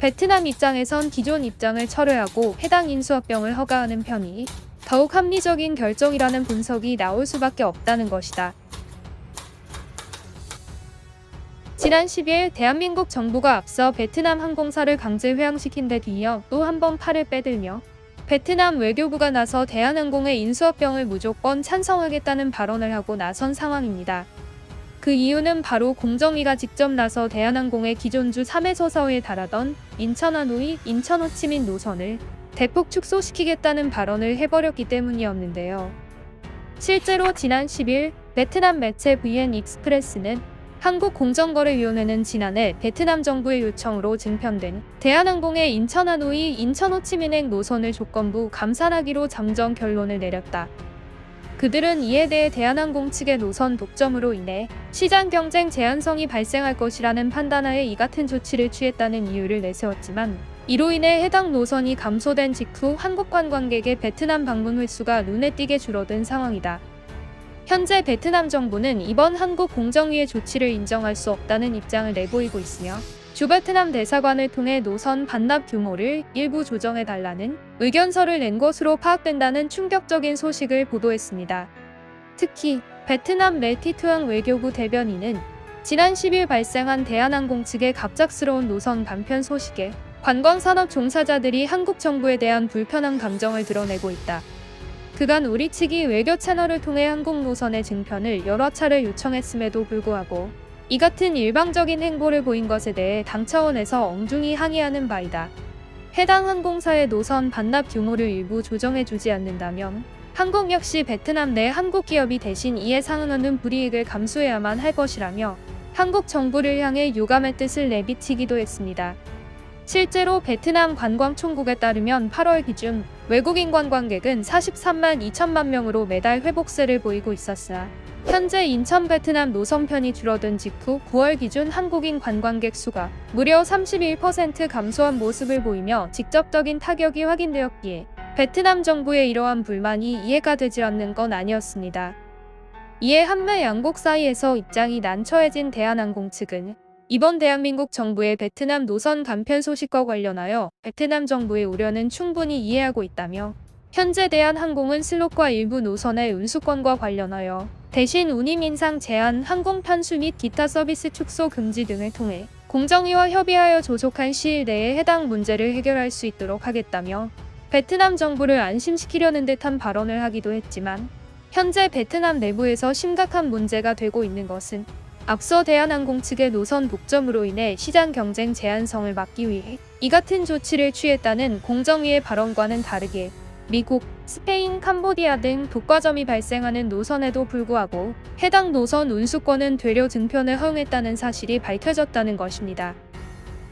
베트남 입장에선 기존 입장을 철회하고 해당 인수합병을 허가하는 편이 더욱 합리적인 결정이라는 분석이 나올 수밖에 없다는 것이다. 지난 10일 대한민국 정부가 앞서 베트남 항공사를 강제 회항시킨 데 이어 또 한 번 팔을 빼들며 베트남 외교부가 나서 대한항공의 인수합병을 무조건 찬성하겠다는 발언을 하고 나선 상황입니다. 그 이유는 바로 공정위가 직접 나서 대한항공의 기존주 3에서 4호에 달하던 인천 하노이, 인천 호치민 노선을 대폭 축소시키겠다는 발언을 해버렸기 때문이었는데요. 실제로 지난 10일 베트남 매체 VN 익스프레스는 한국공정거래위원회는 지난해 베트남 정부의 요청으로 증편된 대한항공의 인천 하노이, 인천 호치민행 노선을 조건부 감산하기로 잠정 결론을 내렸다. 그들은 이에 대해 대한항공 측의 노선 독점으로 인해 시장 경쟁 제한성이 발생할 것이라는 판단하에 이 같은 조치를 취했다는 이유를 내세웠지만, 이로 인해 해당 노선이 감소된 직후 한국 관광객의 베트남 방문 횟수가 눈에 띄게 줄어든 상황이다. 현재 베트남 정부는 이번 한국 공정위의 조치를 인정할 수 없다는 입장을 내보이고 있으며, 주 베트남 대사관을 통해 노선 반납 규모를 일부 조정해달라는 의견서를 낸 것으로 파악된다는 충격적인 소식을 보도했습니다. 특히 베트남 레티투앙 외교부 대변인은 지난 10일 발생한 대한항공 측의 갑작스러운 노선 감편 소식에 관광산업 종사자들이 한국 정부에 대한 불편한 감정을 드러내고 있다. 그간 우리 측이 외교 채널을 통해 항공 노선의 증편을 여러 차례 요청했음에도 불구하고 이 같은 일방적인 행보를 보인 것에 대해 당 차원에서 엄중히 항의하는 바이다. 해당 항공사의 노선 반납 규모를 일부 조정해주지 않는다면 한국 역시 베트남 내 한국 기업이 대신 이에 상응하는 불이익을 감수해야만 할 것이라며 한국 정부를 향해 유감의 뜻을 내비치기도 했습니다. 실제로 베트남 관광총국에 따르면 8월 기준 외국인 관광객은 43만 2천만 명으로 매달 회복세를 보이고 있었으나, 현재 인천 베트남 노선편이 줄어든 직후 9월 기준 한국인 관광객 수가 무려 31% 감소한 모습을 보이며 직접적인 타격이 확인되었기에 베트남 정부의 이러한 불만이 이해가 되지 않는 건 아니었습니다. 이에 한미 양국 사이에서 입장이 난처해진 대한항공 측은 이번 대한민국 정부의 베트남 노선 감편 소식과 관련하여 베트남 정부의 우려는 충분히 이해하고 있다며, 현재 대한항공은 슬롯과 일부 노선의 운수권과 관련하여 대신 운임 인상 제한, 항공 편수 및 기타 서비스 축소 금지 등을 통해 공정위와 협의하여 조속한 시일 내에 해당 문제를 해결할 수 있도록 하겠다며 베트남 정부를 안심시키려는 듯한 발언을 하기도 했지만, 현재 베트남 내부에서 심각한 문제가 되고 있는 것은 앞서 대한항공 측의 노선 독점으로 인해 시장 경쟁 제한성을 막기 위해 이 같은 조치를 취했다는 공정위의 발언과는 다르게 미국, 스페인, 캄보디아 등 독과점이 발생하는 노선에도 불구하고 해당 노선 운수권은 되려 증편을 허용했다는 사실이 밝혀졌다는 것입니다.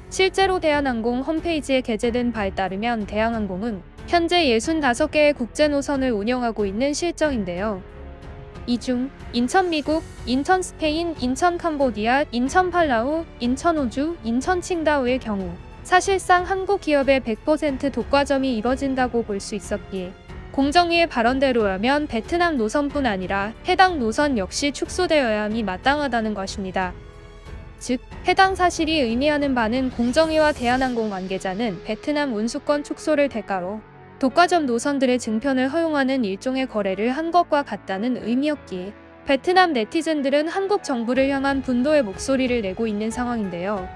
실제로 대한항공 홈페이지에 게재된 바에 따르면 대한항공은 현재 65개의 국제 노선을 운영하고 있는 실정인데요. 이 중 인천 미국, 인천 스페인, 인천 캄보디아, 인천 팔라우, 인천 호주, 인천 칭다오의 경우 사실상 한국 기업의 100% 독과점이 이뤄진다고 볼 수 있었기에 공정위의 발언대로라면 베트남 노선뿐 아니라 해당 노선 역시 축소되어야 함이 마땅하다는 것입니다. 즉, 해당 사실이 의미하는 바는 공정위와 대한항공 관계자는 베트남 운수권 축소를 대가로 독과점 노선들의 증편을 허용하는 일종의 거래를 한 것과 같다는 의미였기에 베트남 네티즌들은 한국 정부를 향한 분노의 목소리를 내고 있는 상황인데요.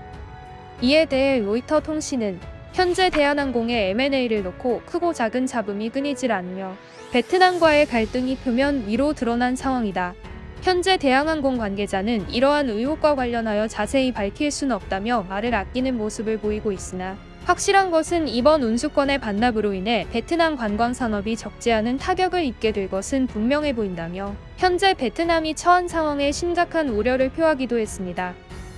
이에 대해 로이터 통신은 현재 대한항공의 M&A를 놓고 크고 작은 잡음이 끊이질 않으며 베트남과의 갈등이 표면 위로 드러난 상황이다. 현재 대한항공 관계자는 이러한 의혹과 관련하여 자세히 밝힐 수는 없다며 말을 아끼는 모습을 보이고 있으나, 확실한 것은 이번 운수권의 반납으로 인해 베트남 관광산업이 적지 않은 타격을 입게 될 것은 분명해 보인다며 현재 베트남이 처한 상황에 심각한 우려를 표하기도 했습니다.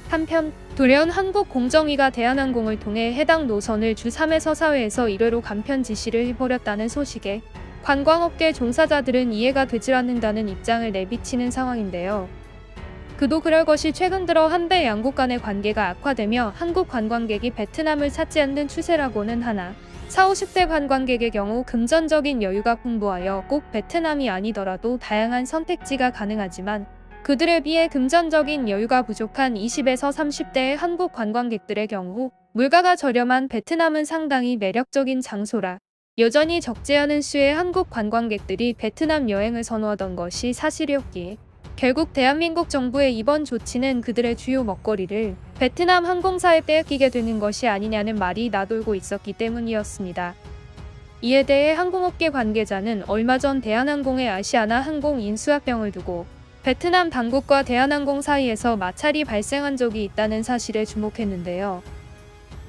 한편 돌연 한국 공정위가 대한항공을 통해 해당 노선을 주 3에서 4회에서 1회로 감편 지시를 해버렸다는 소식에 관광업계 종사자들은 이해가 되질 않는다는 입장을 내비치는 상황인데요. 그도 그럴 것이 최근 들어 한배 양국 간의 관계가 악화되며 한국 관광객이 베트남을 찾지 않는 추세라고는 하나, 40, 50대 관광객의 경우 금전적인 여유가 풍부하여 꼭 베트남이 아니더라도 다양한 선택지가 가능하지만, 그들에 비해 금전적인 여유가 부족한 20에서 30대의 한국 관광객들의 경우 물가가 저렴한 베트남은 상당히 매력적인 장소라 여전히 적지 않은 수의 한국 관광객들이 베트남 여행을 선호하던 것이 사실이었기에 결국 대한민국 정부의 이번 조치는 그들의 주요 먹거리를 베트남 항공사에 빼앗기게 되는 것이 아니냐는 말이 나돌고 있었기 때문이었습니다. 이에 대해 항공업계 관계자는 얼마 전 대한항공의 아시아나 항공 인수합병을 두고 베트남 당국과 대한항공 사이에서 마찰이 발생한 적이 있다는 사실에 주목했는데요.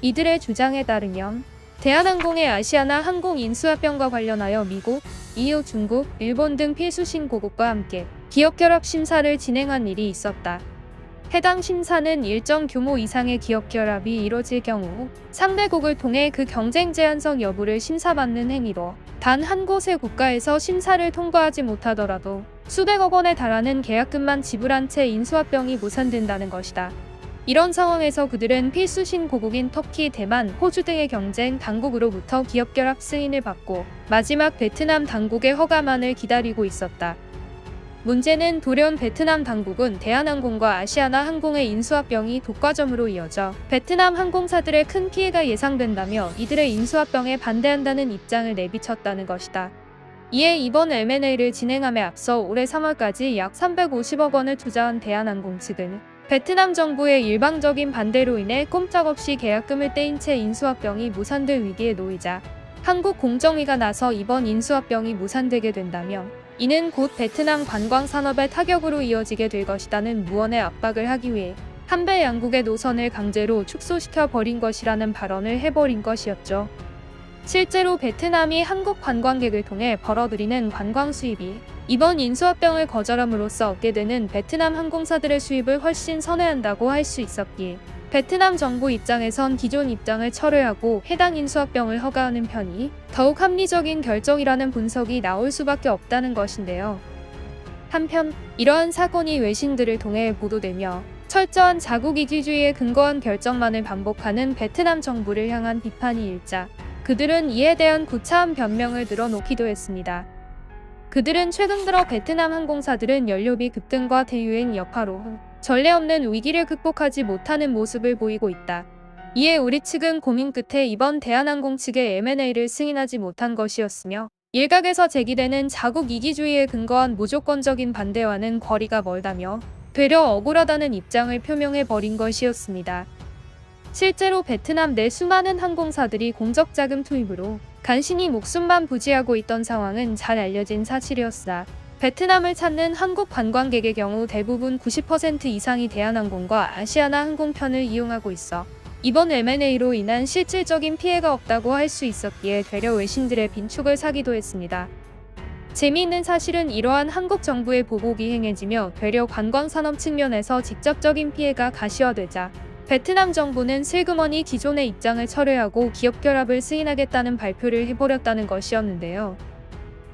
이들의 주장에 따르면 대한항공의 아시아나 항공 인수합병과 관련하여 미국, EU, 중국, 일본 등 필수 신고국과 함께 기업 결합 심사를 진행한 일이 있었다. 해당 심사는 일정 규모 이상의 기업 결합이 이뤄질 경우 상대국을 통해 그 경쟁 제한성 여부를 심사받는 행위로 단 한 곳의 국가에서 심사를 통과하지 못하더라도 수백억 원에 달하는 계약금만 지불한 채 인수합병이 무산된다는 것이다. 이런 상황에서 그들은 필수 신고국인 터키, 대만, 호주 등의 경쟁 당국으로부터 기업 결합 승인을 받고 마지막 베트남 당국의 허가만을 기다리고 있었다. 문제는 돌연 베트남 당국은 대한항공과 아시아나 항공의 인수합병이 독과점으로 이어져 베트남 항공사들의 큰 피해가 예상된다며 이들의 인수합병에 반대한다는 입장을 내비쳤다는 것이다. 이에 이번 M&A를 진행함에 앞서 올해 3월까지 약 350억 원을 투자한 대한항공 측은 베트남 정부의 일방적인 반대로 인해 꼼짝없이 계약금을 떼인 채 인수합병이 무산될 위기에 놓이자 한국 공정위가 나서 이번 인수합병이 무산되게 된다며 이는 곧 베트남 관광 산업의 타격으로 이어지게 될 것이라는 무언의 압박을 하기 위해 한배 양국의 노선을 강제로 축소시켜 버린 것이라는 발언을 해버린 것이었죠. 실제로 베트남이 한국 관광객을 통해 벌어들이는 관광 수입이 이번 인수합병을 거절함으로써 얻게 되는 베트남 항공사들의 수입을 훨씬 선회한다고 할 수 있었기에 베트남 정부 입장에선 기존 입장을 철회하고 해당 인수합병을 허가하는 편이 더욱 합리적인 결정이라는 분석이 나올 수밖에 없다는 것인데요. 한편 이러한 사건이 외신들을 통해 보도되며 철저한 자국 이기주의에 근거한 결정만을 반복하는 베트남 정부를 향한 비판이 일자 그들은 이에 대한 구차한 변명을 늘어놓기도 했습니다. 그들은 최근 들어 베트남 항공사들은 연료비 급등과 대유행 여파로 전례 없는 위기를 극복하지 못하는 모습을 보이고 있다. 이에 우리 측은 고민 끝에 이번 대한항공 측의 M&A를 승인하지 못한 것이었으며 일각에서 제기되는 자국 이기주의에 근거한 무조건적인 반대와는 거리가 멀다며 되려 억울하다는 입장을 표명해버린 것이었습니다. 실제로 베트남 내 수많은 항공사들이 공적자금 투입으로 간신히 목숨만 부지하고 있던 상황은 잘 알려진 사실이었으나 베트남을 찾는 한국 관광객의 경우 대부분 90% 이상이 대한항공과 아시아나 항공편을 이용하고 있어 이번 M&A로 인한 실질적인 피해가 없다고 할 수 있었기에 되려 외신들의 빈축을 사기도 했습니다. 재미있는 사실은 이러한 한국 정부의 보복이 행해지며 되려 관광산업 측면에서 직접적인 피해가 가시화되자 베트남 정부는 슬그머니 기존의 입장을 철회하고 기업 결합을 승인하겠다는 발표를 해버렸다는 것이었는데요.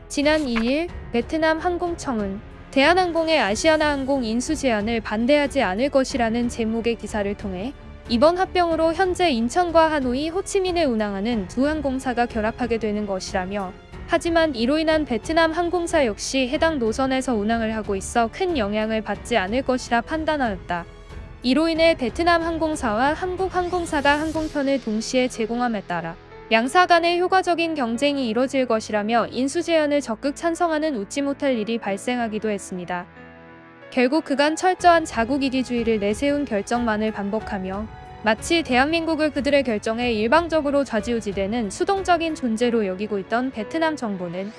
지난 2일 베트남 항공청은 대한항공의 아시아나 항공 인수 제안을 반대하지 않을 것이라는 제목의 기사를 통해 이번 합병으로 현재 인천과 하노이, 호치민을 운항하는 두 항공사가 결합하게 되는 것이라며 하지만 이로 인한 베트남 항공사 역시 해당 노선에서 운항을 하고 있어 큰 영향을 받지 않을 것이라 판단하였다. 이로 인해 베트남 항공사와 한국 항공사가 항공편을 동시에 제공함에 따라 양사 간의 효과적인 경쟁이 이뤄질 것이라며 인수 제안을 적극 찬성하는 웃지 못할 일이 발생하기도 했습니다. 결국 그간 철저한 자국 이기주의를 내세운 결정만을 반복하며 마치 대한민국을 그들의 결정에 일방적으로 좌지우지되는 수동적인 존재로 여기고 있던 베트남 정부는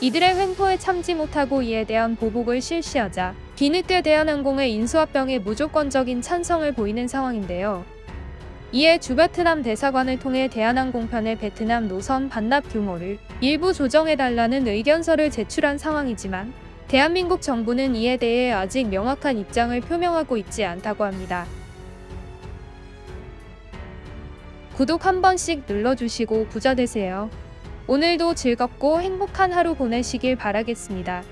이들의 횡포에 참지 못하고 이에 대한 보복을 실시하자 뒤늦게 대한항공의 인수합병에 무조건적인 찬성을 보이는 상황인데요. 이에 주베트남 대사관을 통해 대한항공편의 베트남 노선 반납 규모를 일부 조정해달라는 의견서를 제출한 상황이지만 대한민국 정부는 이에 대해 아직 명확한 입장을 표명하고 있지 않다고 합니다. 구독 한 번씩 눌러주시고 부자 되세요. 오늘도 즐겁고 행복한 하루 보내시길 바라겠습니다.